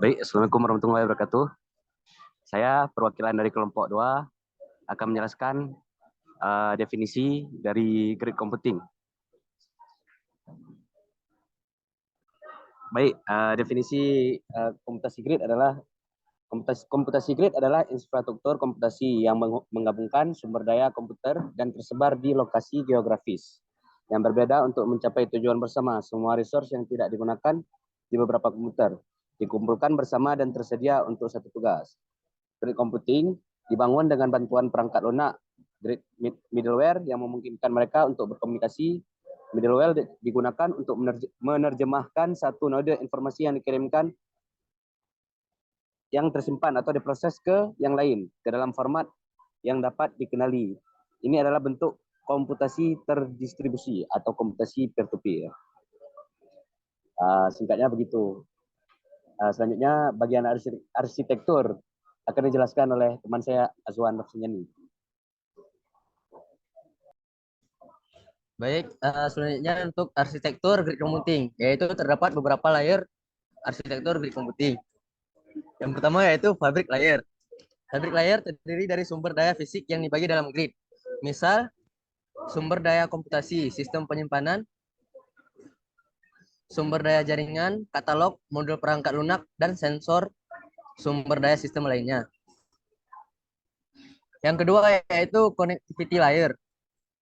Baik, Assalamualaikum warahmatullahi wabarakatuh. Saya perwakilan dari kelompok 2 akan menjelaskan definisi dari grid computing. Baik, definisi komputasi grid adalah komputasi grid adalah infrastruktur komputasi yang menggabungkan sumber daya komputer dan tersebar di lokasi geografis yang berbeda untuk mencapai tujuan bersama. Semua resource yang tidak digunakan di beberapa komputer dikumpulkan bersama dan tersedia untuk satu tugas. Grid computing dibangun dengan bantuan perangkat lunak grid middleware yang memungkinkan mereka untuk berkomunikasi. Middleware digunakan untuk menerjemahkan satu node informasi yang dikirimkan yang tersimpan atau diproses ke yang lain ke dalam format yang dapat dikenali. Ini adalah bentuk komputasi terdistribusi atau komputasi peer-to-peer. Singkatnya begitu. Selanjutnya bagian arsitektur akan dijelaskan oleh teman saya Azwan Nafsunyani. Baik, selanjutnya untuk arsitektur grid computing, yaitu terdapat beberapa layer arsitektur grid computing. Yang pertama yaitu fabric layer. Fabric layer terdiri dari sumber daya fisik yang dibagi dalam grid. Misal, sumber daya komputasi, sistem penyimpanan, sumber daya jaringan, katalog, modul perangkat lunak, dan sensor sumber daya sistem lainnya. Yang kedua yaitu connectivity layer,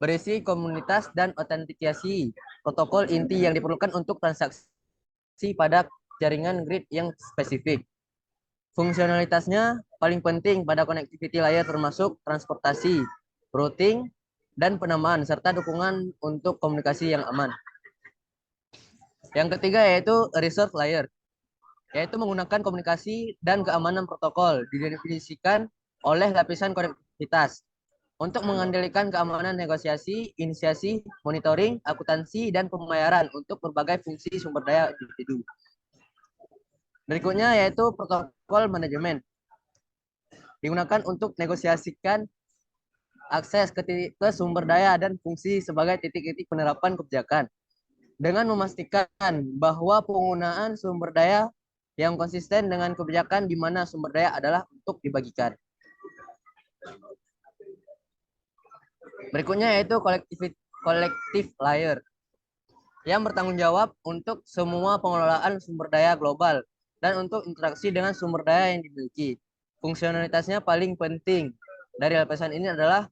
berisi komunitas dan autentikasi protokol inti yang diperlukan untuk transaksi pada jaringan grid yang spesifik. Fungsionalitasnya paling penting pada connectivity layer termasuk transportasi, routing, dan penamaan, serta dukungan untuk komunikasi yang aman. Yang ketiga yaitu resource layer, yaitu menggunakan komunikasi dan keamanan protokol, didefinisikan oleh lapisan konektivitas untuk mengendalikan keamanan negosiasi, inisiasi, monitoring, akuntansi, dan pembayaran untuk berbagai fungsi sumber daya individu. Berikutnya yaitu protokol manajemen, digunakan untuk negosiasikan akses ke sumber daya dan fungsi sebagai titik-titik penerapan kebijakan, dengan memastikan bahwa penggunaan sumber daya yang konsisten dengan kebijakan di mana sumber daya adalah untuk dibagikan. Berikutnya yaitu collective layer, yang bertanggung jawab untuk semua pengelolaan sumber daya global dan untuk interaksi dengan sumber daya yang dimiliki. Fungsionalitasnya paling penting dari lapisan ini adalah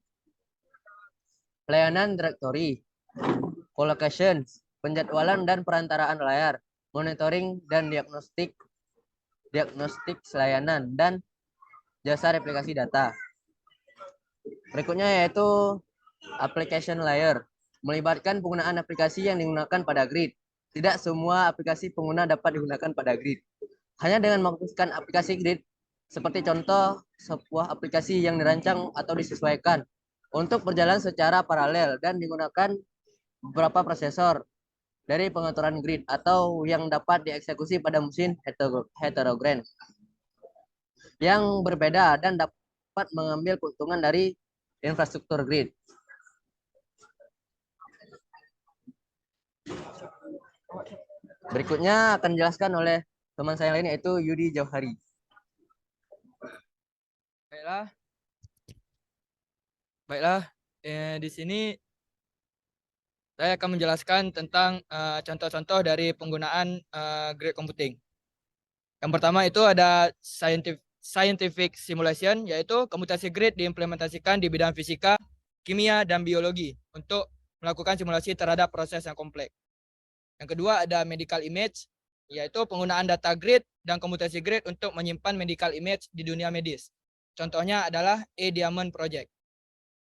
pelayanan directory, collocation, penjadwalan dan perantaraan layar, monitoring dan diagnostik layanan, dan jasa replikasi data. Berikutnya yaitu application layer, melibatkan penggunaan aplikasi yang digunakan pada grid. Tidak semua aplikasi pengguna dapat digunakan pada grid. Hanya dengan mengaktifkan aplikasi grid, seperti contoh sebuah aplikasi yang dirancang atau disesuaikan untuk berjalan secara paralel dan digunakan beberapa prosesor dari pengaturan grid atau yang dapat dieksekusi pada mesin heterogen yang berbeda dan dapat mengambil keuntungan dari infrastruktur grid. Berikutnya akan dijelaskan oleh teman saya lain yaitu Yudi Jauhari. Baiklah, di sini saya akan menjelaskan tentang contoh-contoh dari penggunaan grid computing. Yang pertama itu ada scientific simulation, yaitu komputasi grid diimplementasikan di bidang fisika, kimia, dan biologi untuk melakukan simulasi terhadap proses yang kompleks. Yang kedua ada medical image, yaitu penggunaan data grid dan komputasi grid untuk menyimpan medical image di dunia medis. Contohnya adalah Diamond Project.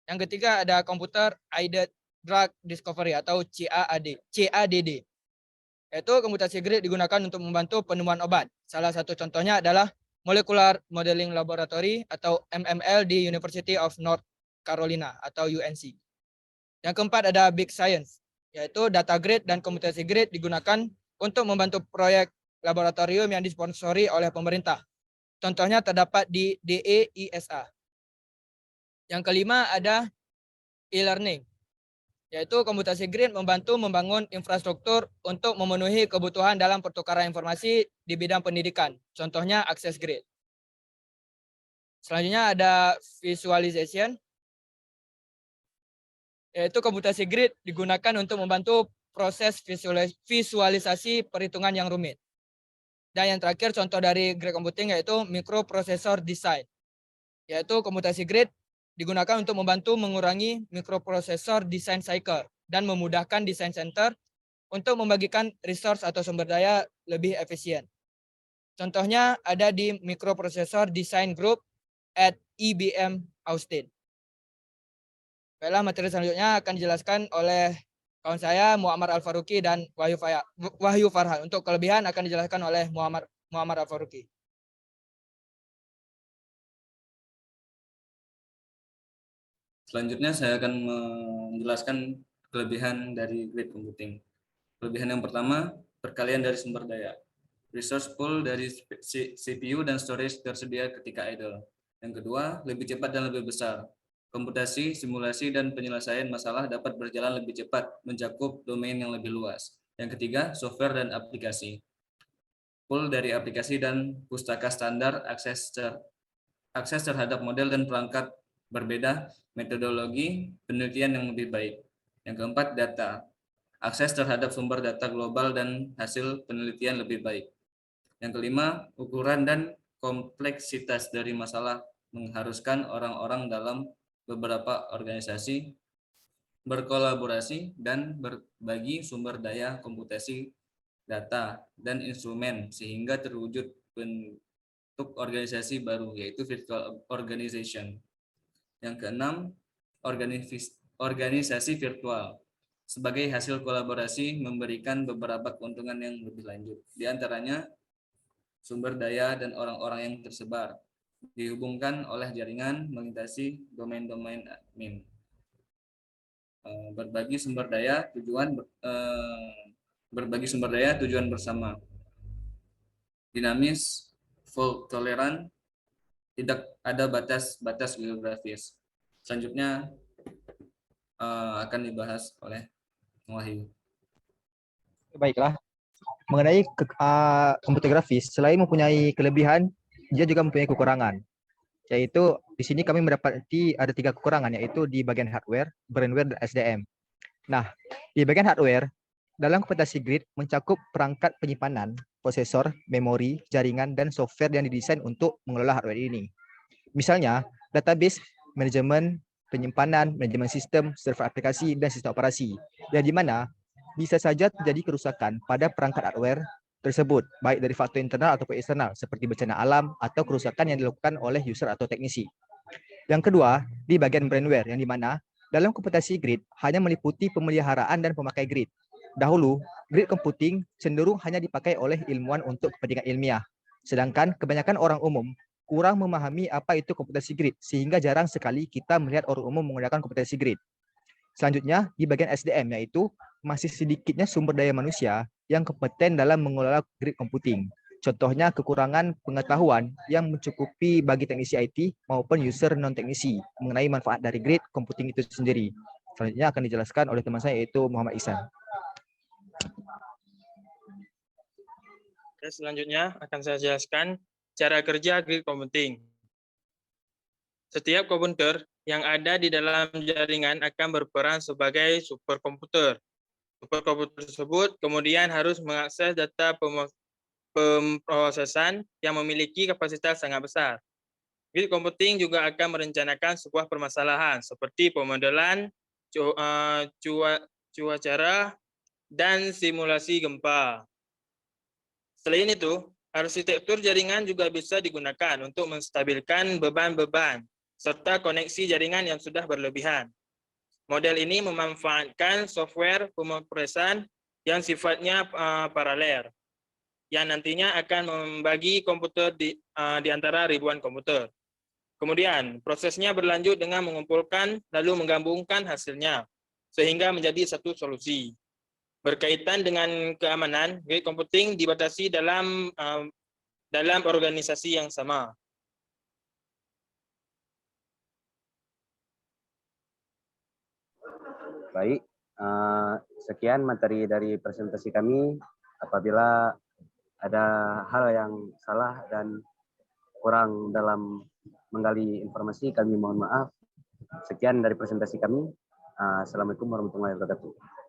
Yang ketiga ada Computer Aided Drug Discovery atau CADD. Yaitu komputasi grid digunakan untuk membantu penemuan obat. Salah satu contohnya adalah Molecular Modeling Laboratory atau MML di University of North Carolina atau UNC. Yang keempat ada Big Science, yaitu data grid dan komputasi grid digunakan untuk membantu proyek laboratorium yang disponsori oleh pemerintah. Contohnya terdapat di DEISA. Yang kelima ada e-learning, yaitu komputasi grid membantu membangun infrastruktur untuk memenuhi kebutuhan dalam pertukaran informasi di bidang pendidikan. Contohnya akses grid. Selanjutnya ada visualization, yaitu komputasi grid digunakan untuk membantu proses visualisasi perhitungan yang rumit. Dan yang terakhir contoh dari grid computing yaitu microprocessor design, yaitu komputasi grid digunakan untuk membantu mengurangi microprocessor design cycle dan memudahkan design center untuk membagikan resource atau sumber daya lebih efisien. Contohnya ada di microprocessor design group at IBM Austin. Baiklah, materi selanjutnya akan dijelaskan oleh kawan saya Muhammad Al-Faruqi dan Wahyu Farhan. Untuk kelebihan akan dijelaskan oleh Muhammad Al-Faruqi. Selanjutnya saya akan menjelaskan kelebihan dari grid computing. Kelebihan yang pertama, perkalian dari sumber daya. Resource pool dari CPU dan storage tersedia ketika idle. Yang kedua, lebih cepat dan lebih besar. Komputasi, simulasi, dan penyelesaian masalah dapat berjalan lebih cepat, mencakup domain yang lebih luas. Yang ketiga, software dan aplikasi. Pool dari aplikasi dan pustaka standar, akses terhadap model dan perangkat berbeda, metodologi penelitian yang lebih baik. Yang keempat, data. Akses terhadap sumber data global dan hasil penelitian lebih baik. Yang kelima, ukuran dan kompleksitas dari masalah mengharuskan orang-orang dalam beberapa organisasi berkolaborasi dan berbagi sumber daya komputasi, data, dan instrumen sehingga terwujud bentuk organisasi baru, yaitu virtual organization. Yang keenam, organisasi virtual. Sebagai hasil kolaborasi memberikan beberapa keuntungan yang lebih lanjut. Di antaranya, sumber daya dan orang-orang yang tersebar dihubungkan oleh jaringan melintasi domain-domain admin. Berbagi sumber daya tujuan bersama. Dinamis, fault toleran, tidak ada batas geografis. Selanjutnya akan dibahas oleh Wahyu. Baiklah, mengenai komputer grafis, selain mempunyai kelebihan, dia juga mempunyai kekurangan. Yaitu di sini kami mendapati ada 3 kekurangan, yaitu di bagian hardware, brainware, dan SDM. Nah, di bagian hardware, dalam komputasi grid mencakup perangkat penyimpanan, prosesor, memori, jaringan, dan software yang didesain untuk mengelola hardware ini. Misalnya, database, manajemen, penyimpanan, manajemen sistem, server aplikasi, dan sistem operasi. Yang di mana bisa saja terjadi kerusakan pada perangkat hardware tersebut, baik dari faktor internal ataupun eksternal, seperti bencana alam atau kerusakan yang dilakukan oleh user atau teknisi. Yang kedua, di bagian brainware, yang di mana dalam komputasi grid hanya meliputi pemeliharaan dan pemakai grid. Dahulu, grid computing cenderung hanya dipakai oleh ilmuwan untuk kepentingan ilmiah, sedangkan kebanyakan orang umum kurang memahami apa itu komputasi grid, sehingga jarang sekali kita melihat orang umum menggunakan komputasi grid. Selanjutnya, di bagian SDM, yaitu masih sedikitnya sumber daya manusia yang kompeten dalam mengelola grid computing. Contohnya kekurangan pengetahuan yang mencukupi bagi teknisi IT maupun user non-teknisi mengenai manfaat dari grid computing itu sendiri. Selanjutnya akan dijelaskan oleh teman saya, yaitu Muhammad Ihsan. Selanjutnya akan saya jelaskan cara kerja grid computing. Setiap komputer yang ada di dalam jaringan akan berperan sebagai superkomputer. Superkomputer tersebut kemudian harus mengakses data pemrosesan yang memiliki kapasitas sangat besar. Grid computing juga akan merencanakan sebuah permasalahan seperti pemodelan cuaca dan simulasi gempa. Selain itu, arsitektur jaringan juga bisa digunakan untuk menstabilkan beban-beban serta koneksi jaringan yang sudah berlebihan. Model ini memanfaatkan software pemrosesan yang sifatnya paralel, yang nantinya akan membagi komputer di antara ribuan komputer. Kemudian, prosesnya berlanjut dengan mengumpulkan lalu menggabungkan hasilnya, sehingga menjadi satu solusi. Berkaitan dengan keamanan, grid computing dibatasi dalam organisasi yang sama. Baik, Sekian materi dari presentasi kami. Apabila ada hal yang salah dan kurang dalam menggali informasi, kami mohon maaf. Sekian dari presentasi kami. Assalamualaikum warahmatullahi wabarakatuh.